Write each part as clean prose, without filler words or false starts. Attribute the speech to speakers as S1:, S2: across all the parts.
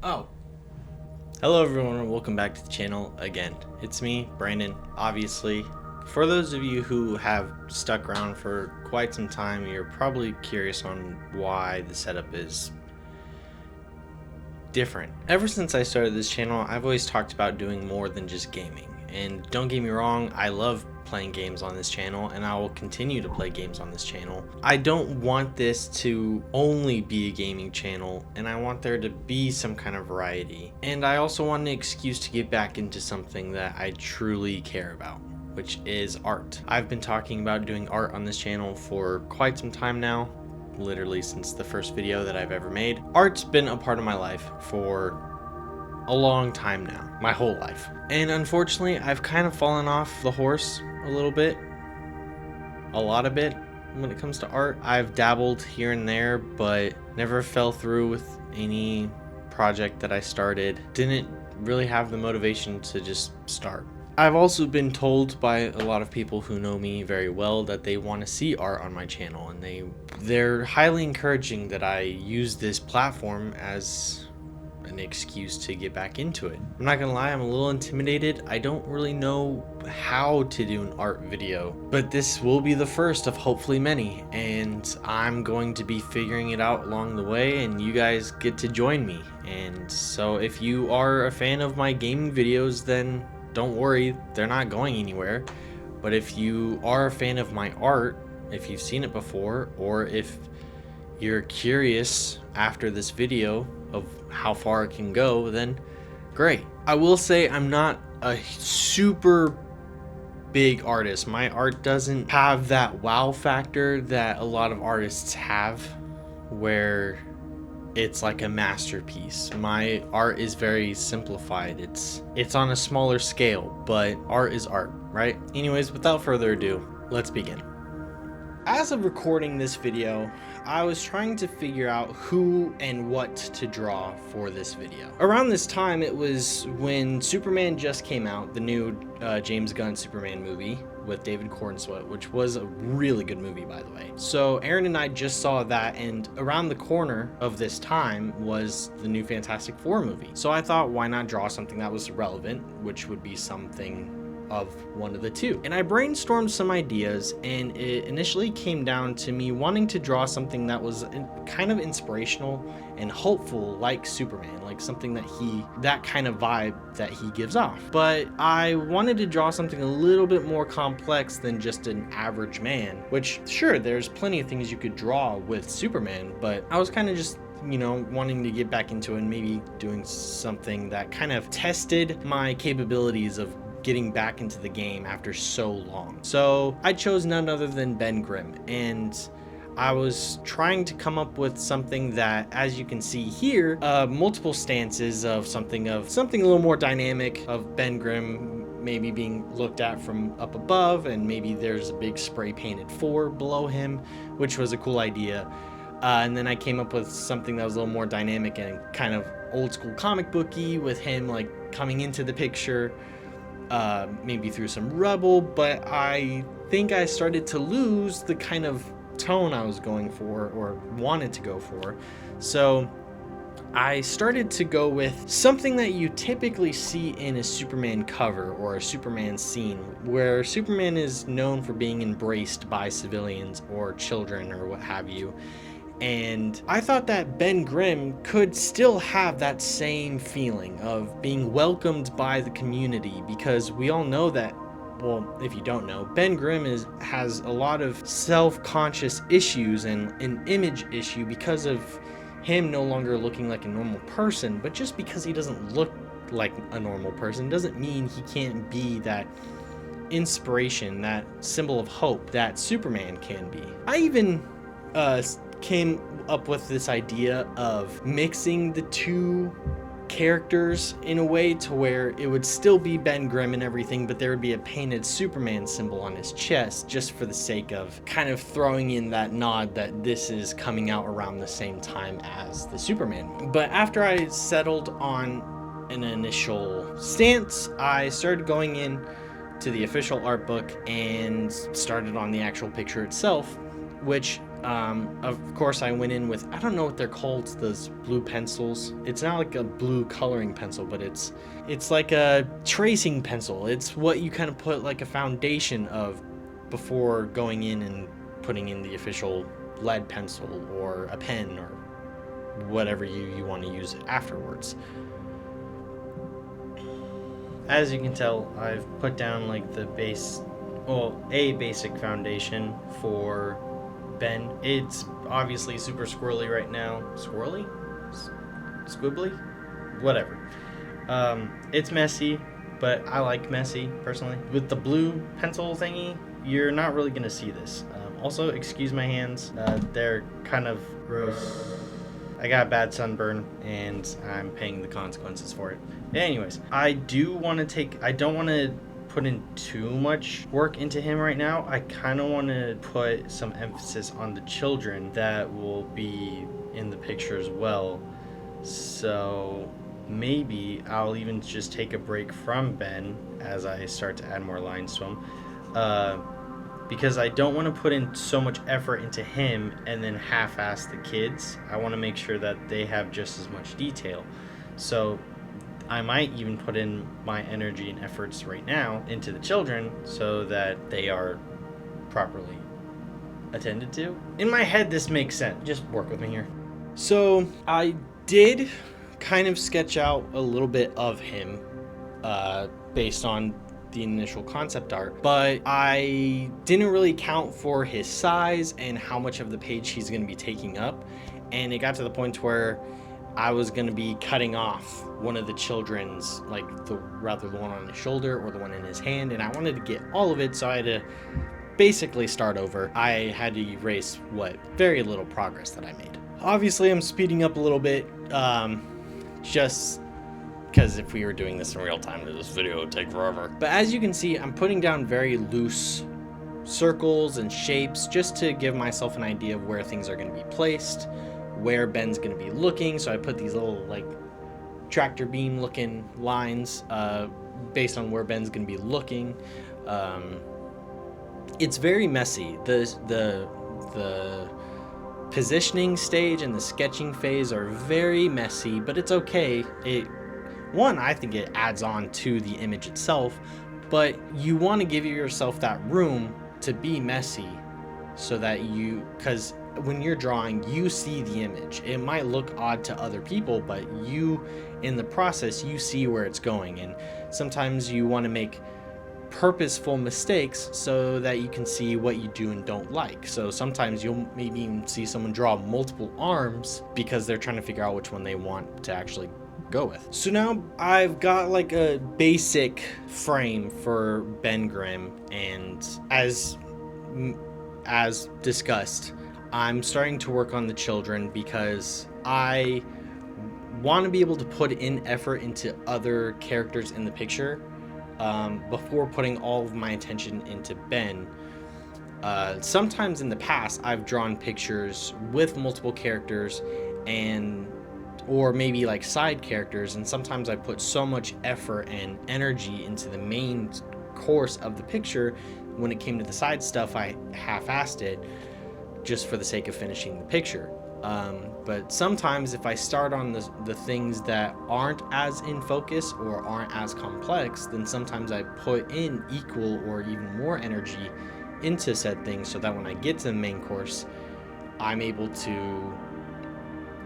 S1: Oh, hello everyone and welcome back to the channel again. It's me, Brandon, obviously. For those of you who have stuck around for quite some time, you're probably curious on why the setup is different. Ever since I started this channel, I've always talked about doing more than just gaming. And don't get me wrong, I love playing games on this channel and I will continue to play games on this channel. I don't want this to only be a gaming channel, and I want there to be some kind of variety. And I also want an excuse to get back into something that I truly care about, which is art. I've been talking about doing art on this channel for quite some time now, literally since the first video that I've ever made. Art's been a part of my life for a long time now, my whole life. And unfortunately, I've kind of fallen off the horse a little bit, a lot of it when it comes to art. I've dabbled here and there, but never fell through with any project that I started. Didn't really have the motivation to just start. I've also been told by a lot of people who know me very well that they want to see art on my channel, and they're highly encouraging that I use this platform as an excuse to get back into it. I'm not gonna lie, I'm a little intimidated. I don't really know how to do an art video, but this will be the first of hopefully many, and I'm going to be figuring it out along the way, and you guys get to join me. And so if you are a fan of my gaming videos, then don't worry, they're not going anywhere. But if you are a fan of my art, if you've seen it before, or if you're curious after this video of how far it can go, then great. I will say I'm not a super big artist. My art doesn't have that wow factor that a lot of artists have, where it's like a masterpiece. My art is very simplified. It's on a smaller scale, but art is art, right? Anyways, without further ado, let's begin. As of recording this video, I was trying to figure out who and what to draw for this video. Around this time, it was when Superman just came out, the new James Gunn Superman movie with David Cornsweet, which was a really good movie, by the way. So Aaron and I just saw that, and around the corner of this time was the new Fantastic Four movie. So I thought, why not draw something that was relevant, which would be something of one of the two. And I brainstormed some ideas, and it initially came down to me wanting to draw something that was kind of inspirational and hopeful, like Superman, like something that kind of vibe that he gives off. But I wanted to draw something a little bit more complex than just an average man, which sure, there's plenty of things you could draw with Superman, but I was kind of just wanting to get back into it and maybe doing something that kind of tested my capabilities of getting back into the game after so long. So I chose none other than Ben Grimm, and I was trying to come up with something that, as you can see here, multiple stances of something a little more dynamic, of Ben Grimm maybe being looked at from up above, and maybe there's a big spray painted 4 below him, which was a cool idea. And then I came up with something that was a little more dynamic and kind of old school comic booky, with him like coming into the picture, maybe through some rubble. But I think I started to lose the kind of tone I was going for, or wanted to go for. So I started to go with something that you typically see in a Superman cover or a Superman scene, where Superman is known for being embraced by civilians or children or what have you. And I thought that Ben Grimm could still have that same feeling of being welcomed by the community, because we all know that, well, if you don't know, Ben Grimm has a lot of self-conscious issues and an image issue because of him no longer looking like a normal person. But just because he doesn't look like a normal person doesn't mean he can't be that inspiration, that symbol of hope that Superman can be. I even came up with this idea of mixing the two characters in a way to where it would still be Ben Grimm and everything, but there would be a painted Superman symbol on his chest, just for the sake of kind of throwing in that nod that this is coming out around the same time as the Superman. But after I settled on an initial stance, I started going in to the official art book and started on the actual picture itself, which Of course, I went in with, I don't know what they're called, those blue pencils. It's not like a blue coloring pencil, but it's like a tracing pencil. It's what you kind of put like a foundation of before going in and putting in the official lead pencil or a pen or whatever you want to use it afterwards. As you can tell, I've put down like the base, well, a basic foundation for Ben. It's obviously super squirrely right now. Squirrely? Squibbly? Whatever. It's messy, but I like messy personally. With the blue pencil thingy, you're not really gonna see this. Also, excuse my hands. They're kind of gross. I got a bad sunburn and I'm paying the consequences for it. Anyways, I don't want to put in too much work into him right now. I kind of want to put some emphasis on the children that will be in the picture as well. So maybe I'll even just take a break from Ben as I start to add more lines to him. Because I don't want to put in so much effort into him and then half-ass the kids. I want to make sure that they have just as much detail. So I might even put in my energy and efforts right now into the children so that they are properly attended to. In my head, this makes sense. Just work with me here. So I did kind of sketch out a little bit of him based on the initial concept art, but I didn't really account for his size and how much of the page he's going to be taking up, and it got to the point where I was going to be cutting off one of the children's, like the one on his shoulder or the one in his hand, and I wanted to get all of it, so I had to basically start over. I had to erase what very little progress that I made. Obviously I'm speeding up a little bit, just because if we were doing this in real time, this video would take forever. But as you can see, I'm putting down very loose circles and shapes just to give myself an idea of where things are going to be placed, where Ben's going to be looking. So I put these little like tractor beam looking lines based on where Ben's going to be looking. It's very messy. The positioning stage and the sketching phase are very messy, but it's okay. I think it adds on to the image itself, but you want to give yourself that room to be messy so that because when you're drawing, you see the image. It might look odd to other people, but you, in the process, you see where it's going. And sometimes you want to make purposeful mistakes so that you can see what you do and don't like. So sometimes you'll maybe even see someone draw multiple arms because they're trying to figure out which one they want to actually go with. So now I've got like a basic frame for Ben Grimm, and as discussed, I'm starting to work on the children because I want to be able to put in effort into other characters in the picture before putting all of my attention into Ben. Sometimes in the past I've drawn pictures with multiple characters or maybe like side characters, and sometimes I put so much effort and energy into the main course of the picture. When it came to the side stuff, I half-assed it just for the sake of finishing the picture. But sometimes if I start on the things that aren't as in focus or aren't as complex, then sometimes I put in equal or even more energy into said things so that when I get to the main course, I'm able to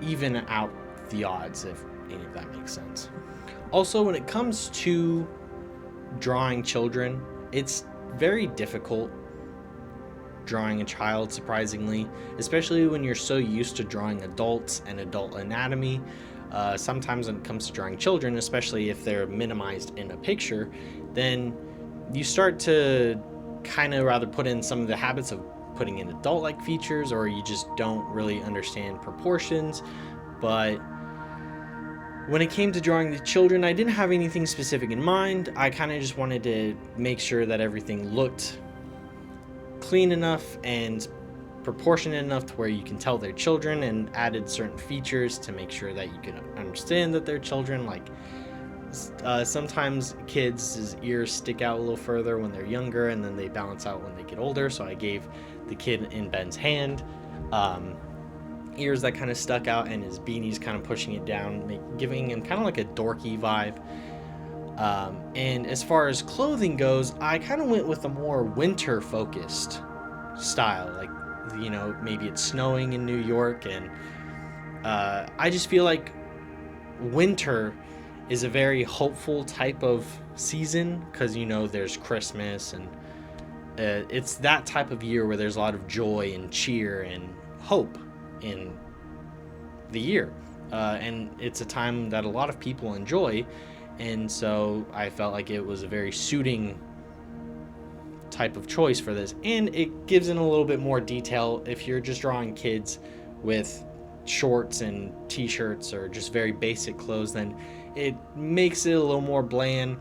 S1: even out the odds, if any of that makes sense. Also, when it comes to drawing children, it's very difficult drawing a child, surprisingly, especially when you're so used to drawing adults and adult anatomy. Sometimes when it comes to drawing children, especially if they're minimized in a picture, then you start to kind of rather put in some of the habits of putting in adult-like features, or you just don't really understand proportions. But when it came to drawing the children, I didn't have anything specific in mind. I kind of just wanted to make sure that everything looked clean enough and proportionate enough to where you can tell they're children, and added certain features to make sure that you can understand that they're children. Like sometimes kids' ears stick out a little further when they're younger, and then they balance out when they get older. So I gave the kid in Ben's hand ears that kind of stuck out, and his beanie's kind of pushing it down, giving him kind of like a dorky vibe. And as far as clothing goes, I kind of went with a more winter focused style, like, you know, maybe it's snowing in New York, and I just feel like winter is a very hopeful type of season, because, you know, there's Christmas, and it's that type of year where there's a lot of joy and cheer and hope in the year. And it's a time that a lot of people enjoy, and so I felt like it was a very suiting type of choice for this, and it gives in a little bit more detail. If you're just drawing kids with shorts and t-shirts or just very basic clothes, then it makes it a little more bland,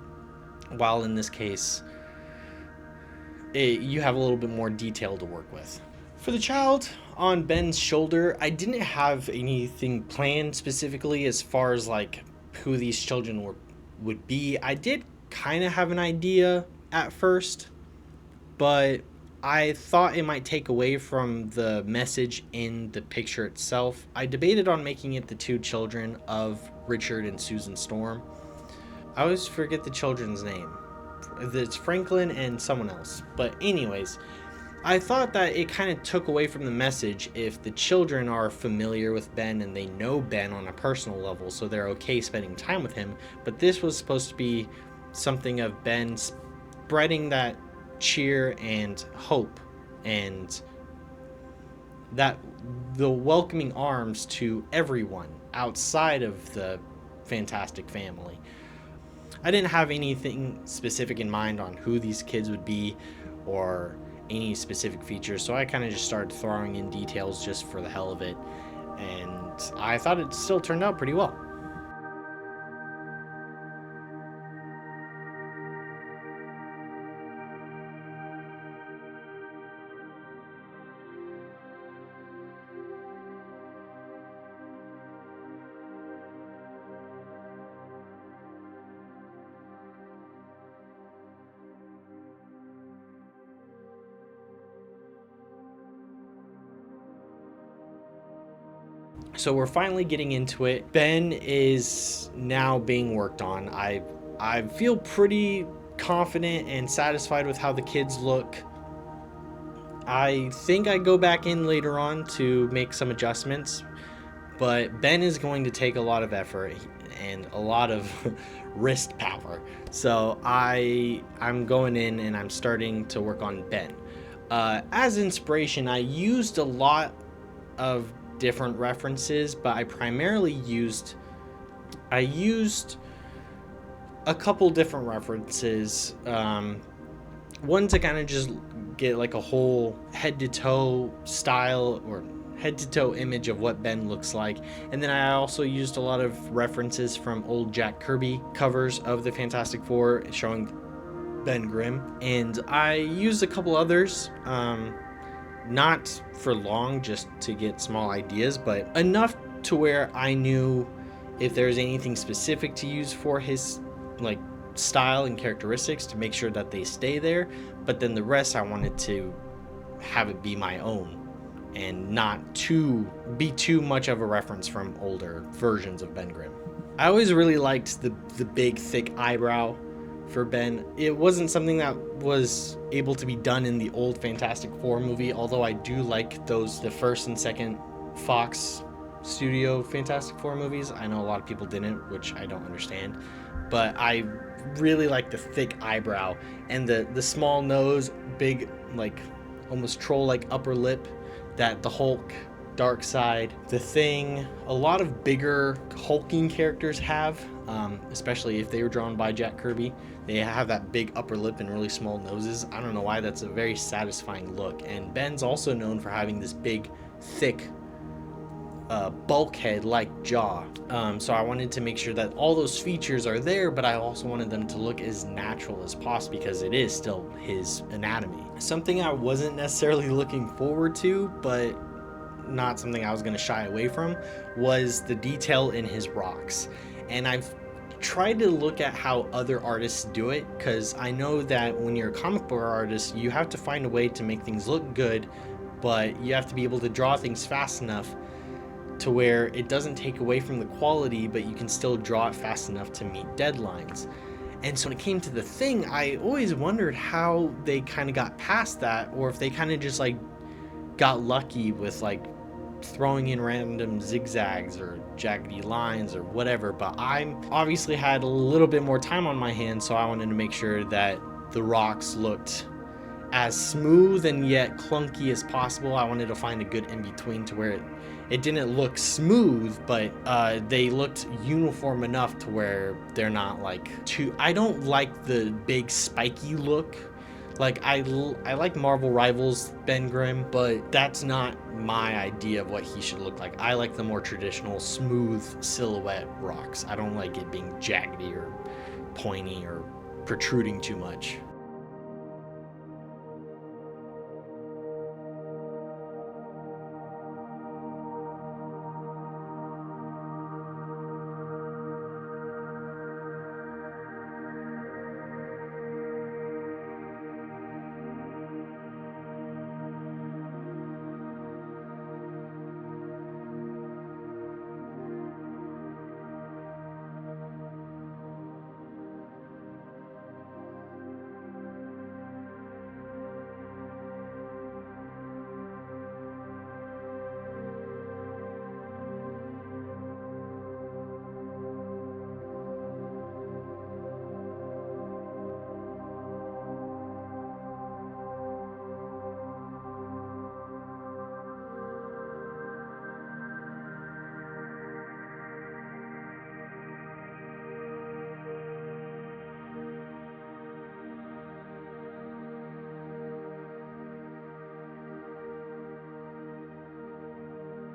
S1: while in this case you have a little bit more detail to work with. For the child on Ben's shoulder, I didn't have anything planned specifically as far as like who these children would be. I did kind of have an idea at first, but I thought it might take away from the message in the picture itself. I debated on making it the two children of Richard and Susan Storm. I always forget the children's name. It's Franklin and someone else. But anyways, I thought that it kind of took away from the message if the children are familiar with Ben and they know Ben on a personal level, so they're okay spending time with him. But this was supposed to be something of Ben spreading that cheer and hope, and that the welcoming arms to everyone outside of the Fantastic Family. I didn't have anything specific in mind on who these kids would be or any specific features, so I kind of just started throwing in details just for the hell of it, and I thought it still turned out pretty well. So we're finally getting into it. Ben is now being worked on. I feel pretty confident and satisfied with how the kids look. I think I go back in later on to make some adjustments, but Ben is going to take a lot of effort and a lot of wrist power. So I'm going in and I'm starting to work on Ben. As inspiration, I used a lot of different references, but I primarily used a couple different references. One to kind of just get like a whole head to toe style or head to toe image of what Ben looks like, and then I also used a lot of references from old Jack Kirby covers of the Fantastic Four showing Ben Grimm, and I used a couple others. Not for long, just to get small ideas, but enough to where I knew if there's anything specific to use for his like style and characteristics to make sure that they stay there. But then the rest I wanted to have it be my own and not be too much of a reference from older versions of Ben Grimm. I always really liked the big thick eyebrow for Ben. It wasn't something that was able to be done in the old Fantastic Four movie, although I do like the first and second Fox Studio Fantastic Four movies. I know a lot of people didn't, which I don't understand, but I really like the thick eyebrow and the small nose, big like almost troll-like upper lip that the Hulk, Darkseid, the Thing, a lot of bigger hulking characters have, especially if they were drawn by Jack Kirby. They have that big upper lip and really small noses. I don't know why, that's a very satisfying look. And Ben's also known for having this big, thick, bulkhead-like jaw. So I wanted to make sure that all those features are there, but I also wanted them to look as natural as possible because it is still his anatomy. Something I wasn't necessarily looking forward to, but not something I was going to shy away from, was the detail in his rocks. And I've tried to look at how other artists do it, because I know that when you're a comic book artist, you have to find a way to make things look good but you have to be able to draw things fast enough to where it doesn't take away from the quality, but you can still draw it fast enough to meet deadlines. And so when it came to the thing, I always wondered how they kind of got past that, or if they kind of just like got lucky with like throwing in random zigzags or jaggedy lines or whatever. But I obviously had a little bit more time on my hands, so I wanted to make sure that the rocks looked as smooth and yet clunky as possible. I wanted to find a good in between to where it didn't look smooth, but they looked uniform enough to where they're not like too. I don't like the big spiky look. Like I like Marvel Rivals Ben Grimm, but that's not my idea of what he should look like. I like the more traditional smooth silhouette rocks. I don't like it being jaggedy or pointy or protruding too much.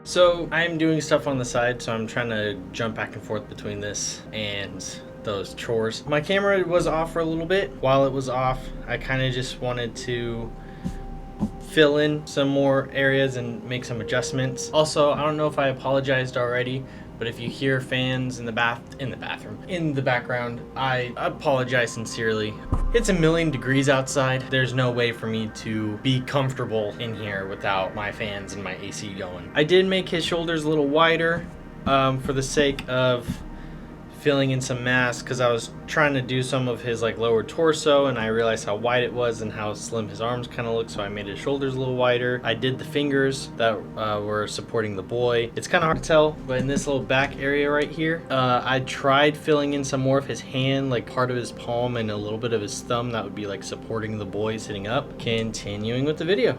S1: So I'm doing stuff on the side, so I'm trying to jump back and forth between this and those chores. My camera was off for a little bit. While it was off, I kind of just wanted to fill in some more areas and make some adjustments. Also, I don't know if I apologized already, but if you hear fans in the background, I apologize sincerely. It's 1,000,000 degrees outside. There's no way for me to be comfortable in here without my fans and my AC going. I did make his shoulders a little wider for the sake of filling in some mass, because I was trying to do some of his like lower torso and I realized how wide it was and how slim his arms kind of look, so I made his shoulders a little wider. I did the fingers that were supporting the boy. It's kind of hard to tell, but in this little back area right here, I tried filling in some more of his hand, like part of his palm and a little bit of his thumb that would be like supporting the boy sitting up. Continuing with the video.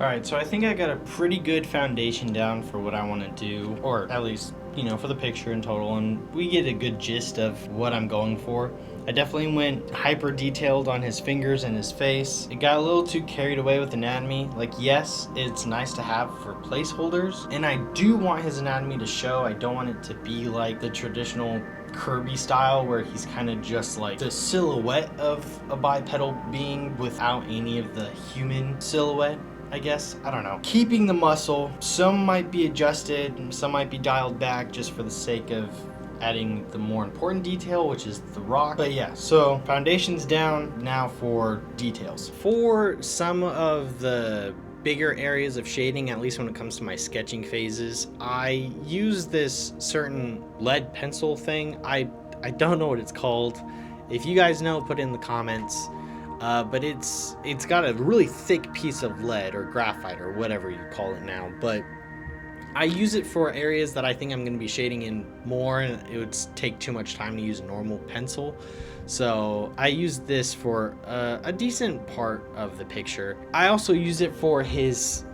S1: Alright, so I think I got a pretty good foundation down for what I want to do, or at least, you know, for the picture in total, and we get a good gist of what I'm going for.
S2: I definitely went hyper detailed on his fingers and his face. It got a little too carried away with anatomy. Like, yes, it's nice to have for placeholders, and I do want his anatomy to show. I don't want it to be like the traditional Kirby style where he's kind of just like the silhouette of a bipedal being without any of the human silhouette. I guess. I don't know. Keeping the muscle. Some might be adjusted, some might be dialed back just for the sake of adding the more important detail, which is the rock. But yeah, so foundation's down. Now for details.
S1: For some of the bigger areas of shading, at least when it comes to my sketching phases, I use this certain lead pencil thing. I don't know what it's called. If you guys know, put it in the comments. But it's got a really thick piece of lead or graphite or whatever you call it now. But I use it for areas that I think I'm going to be shading in more, and it would take too much time to use a normal pencil. So I use this for a decent part of the picture. I also use it for his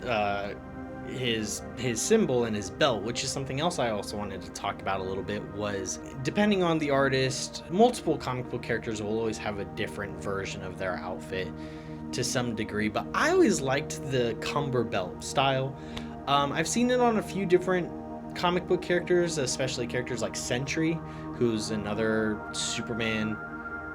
S1: symbol and his belt, which is something else I also wanted to talk about a little bit. Was depending on the artist, multiple comic book characters will always have a different version of their outfit to some degree, but I always liked the cumber belt style. I've seen it on a few different comic book characters, especially characters like Sentry, who's another Superman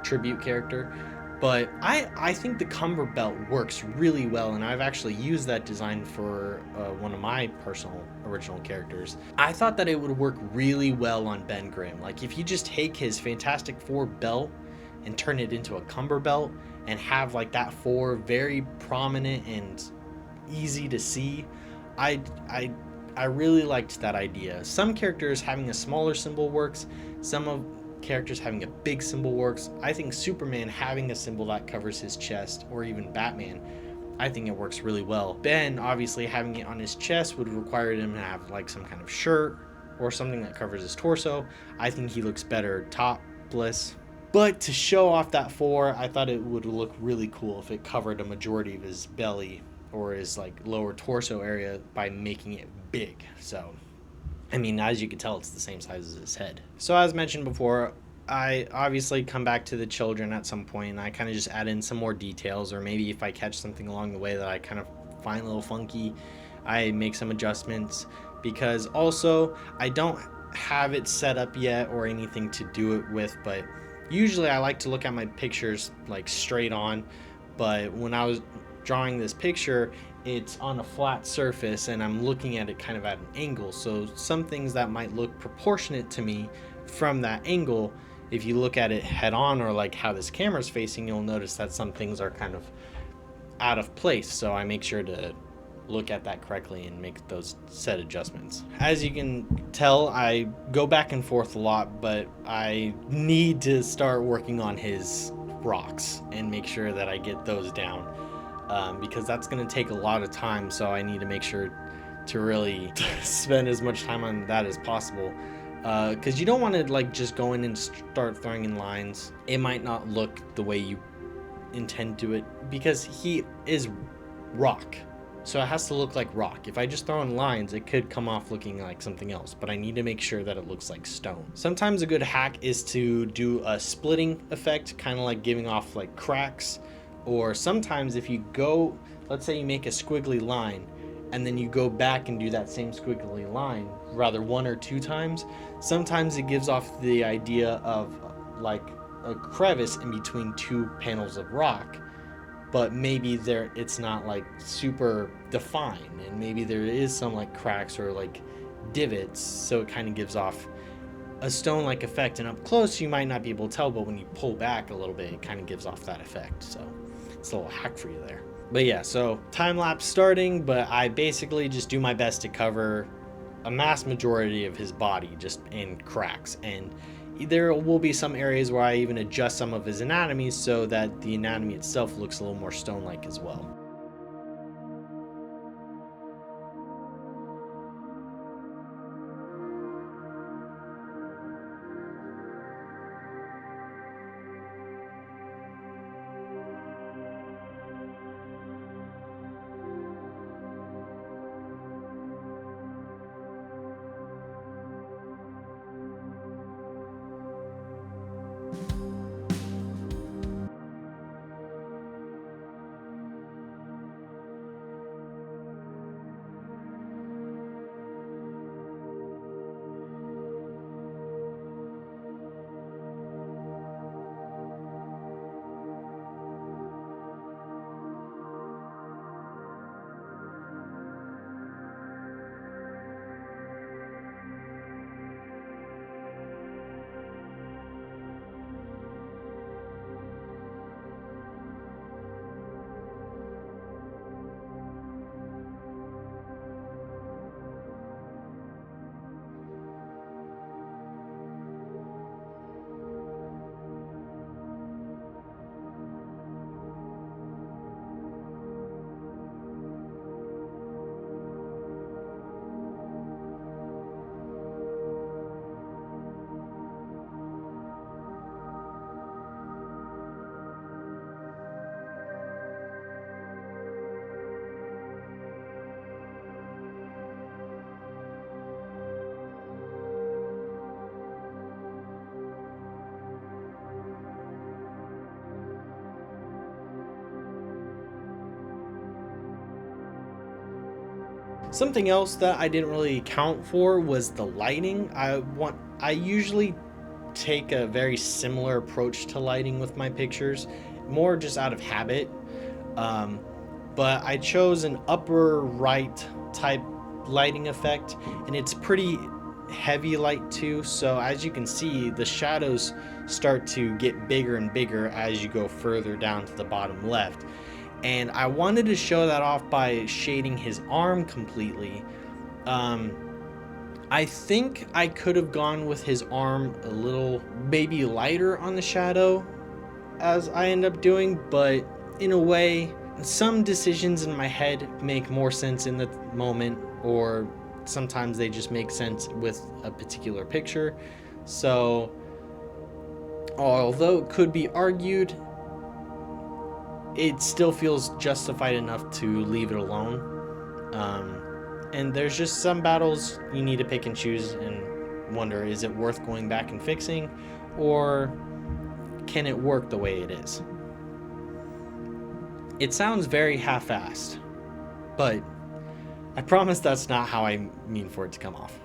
S1: tribute character. But I think the cumber belt works really well, and I've actually used that design for one of my personal original characters. I thought that it would work really well on Ben Grimm. Like, if you just take his Fantastic Four belt and turn it into a cumber belt and have like that four very prominent and easy to see, I really liked that idea. Some characters having a smaller symbol works. Some of characters having a big symbol works. I think Superman having a symbol that covers his chest, or even Batman, I think it works really well. Ben obviously having it on his chest would require him to have like some kind of shirt or something that covers his torso. I think he looks better topless. But to show off that four, I thought it would look really cool if it covered a majority of his belly or his like lower torso area by making it big. So I mean, as you can tell, it's the same size as his head. So as mentioned before, I obviously come back to the children at some point, and I kind of just add in some more details, or maybe if I catch something along the way that I kind of find a little funky, I make some adjustments. Because also, I don't have it set up yet or anything to do it with, but usually I like to look at my pictures like straight on. But when I was drawing this picture, it's on a flat surface and I'm looking at it kind of at an angle. So some things that might look proportionate to me from that angle, if you look at it head on or like how this camera's facing, you'll notice that some things are kind of out of place. So I make sure to look at that correctly and make those set adjustments. As you can tell, I go back and forth a lot, but I need to start working on his rocks and make sure that I get those down. Because that's going to take a lot of time, so I need to make sure to really spend as much time on that as possible. Because you don't want to like just go in and start throwing in lines. It might not look the way you intend to it, because he is rock, so it has to look like rock. If I just throw in lines, it could come off looking like something else, but I need to make sure that it looks like stone. Sometimes a good hack is to do a splitting effect, kind of like giving off like cracks. Or sometimes if you go, let's say you make a squiggly line and then you go back and do that same squiggly line rather one or two times, sometimes it gives off the idea of like a crevice in between two panels of rock, but maybe it's not like super defined, and maybe there is some like cracks or like divots, so it kind of gives off a stone-like effect. And up close you might not be able to tell, but when you pull back a little bit, it kind of gives off that effect. So it's a little hack for you there. But yeah, so time lapse starting, but I basically just do my best to cover a mass majority of his body just in cracks, and there will be some areas where I even adjust some of his anatomy so that the anatomy itself looks a little more stone-like as well. Something else that I didn't really account for was the lighting. I usually take a very similar approach to lighting with my pictures, more just out of habit. Um, but I chose an upper right type lighting effect, and it's pretty heavy light too. So as you can see, the shadows start to get bigger and bigger as you go further down to the bottom left. And I wanted to show that off by shading his arm completely. Um, I think I could have gone with his arm a little maybe lighter on the shadow as I end up doing, but in a way, some decisions in my head make more sense in the moment, or sometimes they just make sense with a particular picture. So, although it could be argued, it still feels justified enough to leave it alone. And there's just some battles you need to pick and choose and wonder, is it worth going back and fixing, or can it work the way it is? It sounds very half-assed, but I promise that's not how I mean for it to come off.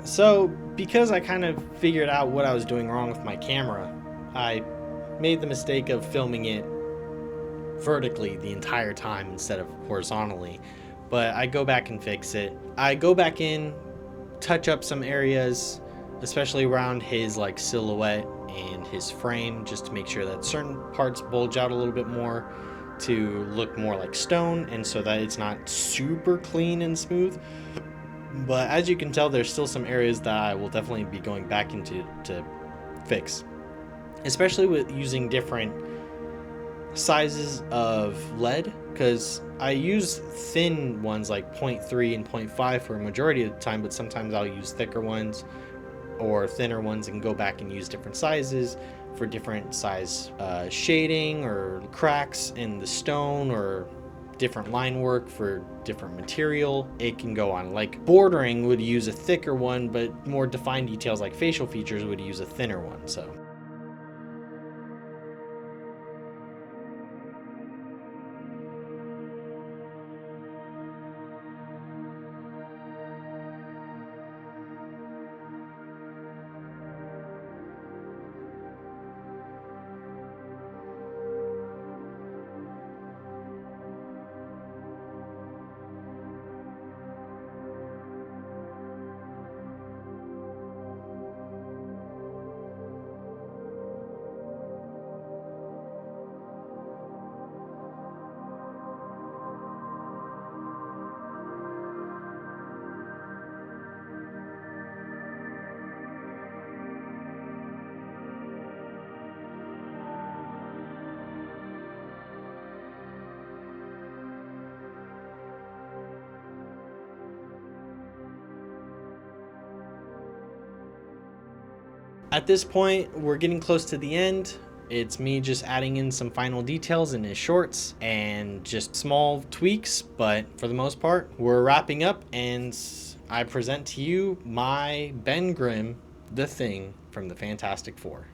S1: So, because I kind of figured out what I was doing wrong with my camera, I made the mistake of filming it vertically the entire time instead of horizontally. But I go back and fix it. I go back in, touch up some areas, especially around his like silhouette and his frame, just to make sure that certain parts bulge out a little bit more to look more like stone, and so that it's not super clean and smooth. But as you can tell, there's still some areas that I will definitely be going back into to fix, especially with using different sizes of lead, because I use thin ones like 0.3 and 0.5 for a majority of the time, but sometimes I'll use thicker ones or thinner ones and go back and use different sizes for different size shading or cracks in the stone, or different line work for different material it can go on. Like bordering would use a thicker one, but more defined details like facial features would use a thinner one. So At this point, we're getting close to the end. It's me just adding in some final details in his shorts and just small tweaks, but for the most part, we're wrapping up, and I present to you my Ben Grimm, the Thing from the Fantastic Four.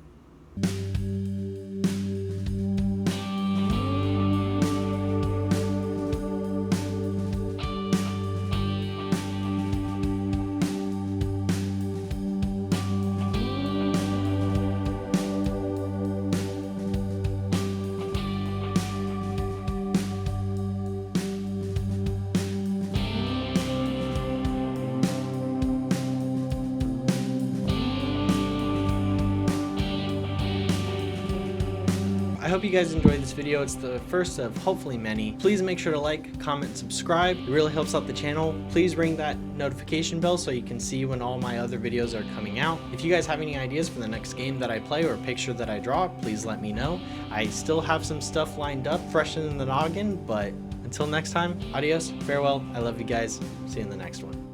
S1: I hope you guys enjoyed this video. It's the first of hopefully many. Please make sure to like, comment, subscribe. It really helps out the channel. Please ring that notification bell so you can see when all my other videos are coming out. If you guys have any ideas for the next game that I play or picture that I draw, please let me know. I still have some stuff lined up, fresh in the noggin, but until next time, adios, farewell. I love you guys. See you in the next one.